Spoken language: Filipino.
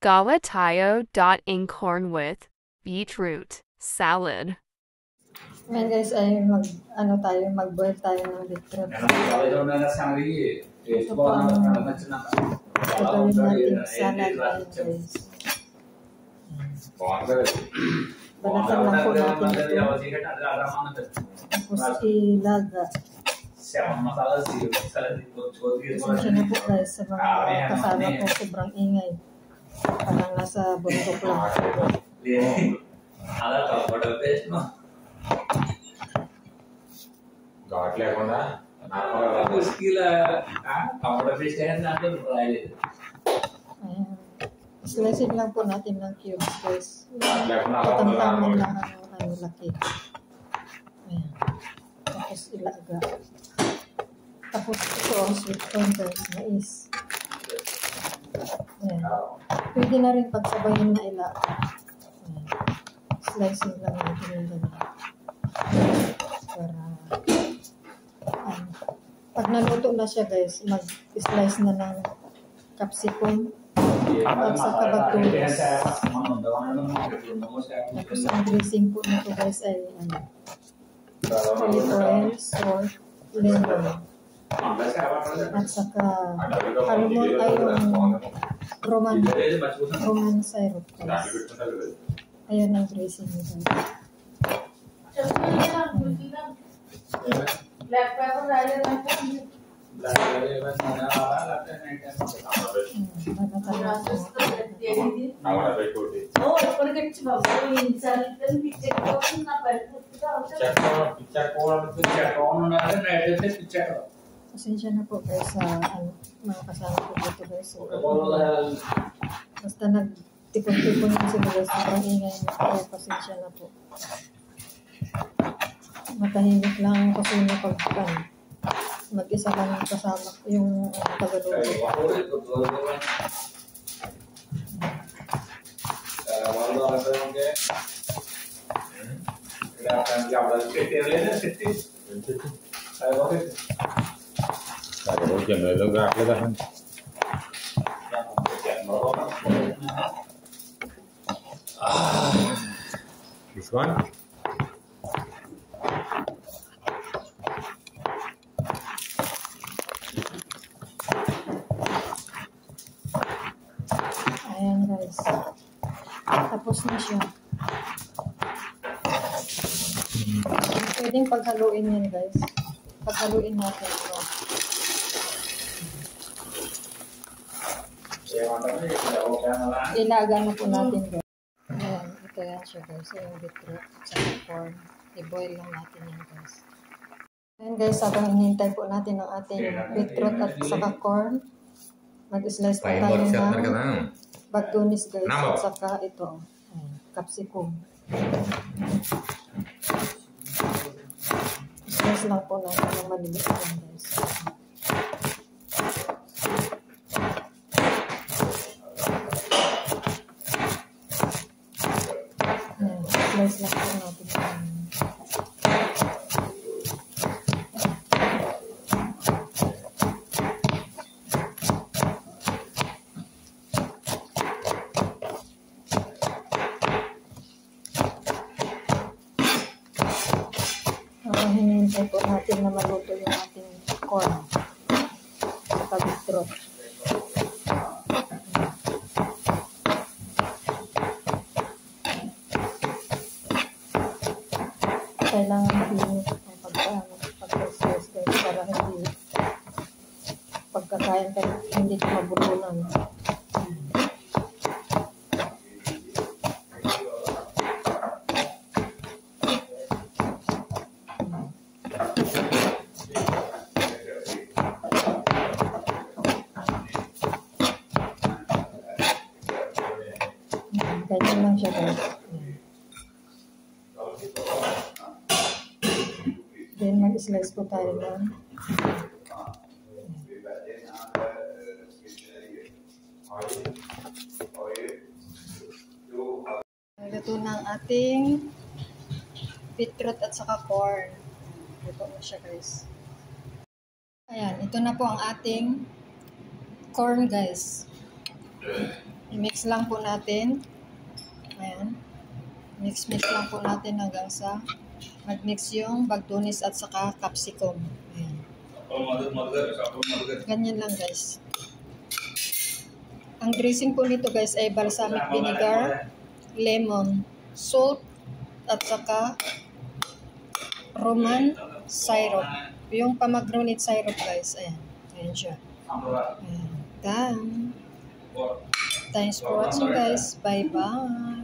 Gala tayo corn with beetroot salad. Ngayon guys ay mag-boil tayo ng beetroot. Ito po ang gagawin natin salad guys. Balatan lang po natin ito. Tapos ilaga. Pasensya na po guys sa mga kasama ko, sobrang ingay. Parang nasa bundok lang. Slice lang po natin ng cubes guys. Tatamtaman lang ang laki. Ayan. Tapos ilaga. Tapos ito ang sweet corn guys, mais. Ayan. Pwede na rin pagsabayin na ilaga. Ayan. Slicing lang natin yung ganyan. Para pag naluto na siya guys, mag-slice na ng capsicum at saka bagtulis. Tapos ang dressing po nito guys ay olive oil, salt, lemon. At saka almond ay yung Roman syrup guys. Ayan ang dressing nito. Black pepper डाले ना Pasensya na po guys sa mga kasama ko dito guys. Basta nagtipon-tipon kasi guys, sobrang ingay na po. Pasensya na po. Matahimik lang ako sa inyo pag mag-isa lang kasama yung tagalog. This one? Ayan guys. Tapos na siya. Pwedeng paghaluin yan guys. Paghaluin natin ito. Ilaga na po natin guys. Ayan, ito yan siya guys. Yung beetroot sa corn. I-boil lang natin yan guys. Ayan guys, habang hinihintay po natin ang ating beetroot at saka corn, mag-slice po tayo ng bagtunis guys at saka ito, capsicum. Slice lang po natin ng maliliit lang guys. Slice lang po natin. Hinihintay po natin na maluto yung ating corn at beetroot. Kailangan mahinit ang pag-slice guys para hindi pagkakain ka hindi mabulunan. Ganyan lang siya guys. Then mag-slice po tayo lang. Luto na ang ating beetroot at saka corn. Luto na siya guys. Ayan, ito na po ang ating corn guys. mix lang po natin. Ayan. Mix lang po natin hanggang sa mag-mix yung bagdonis at saka capsicum. Ayan. Ganyan lang guys. Ang dressing po nito guys ay balsamic vinegar, lemon, salt, at saka Roman syrup. Yung pomegranate syrup guys. Ayan. Ayan siya. Ayan. Done. Thanks for watching guys. Bye-bye.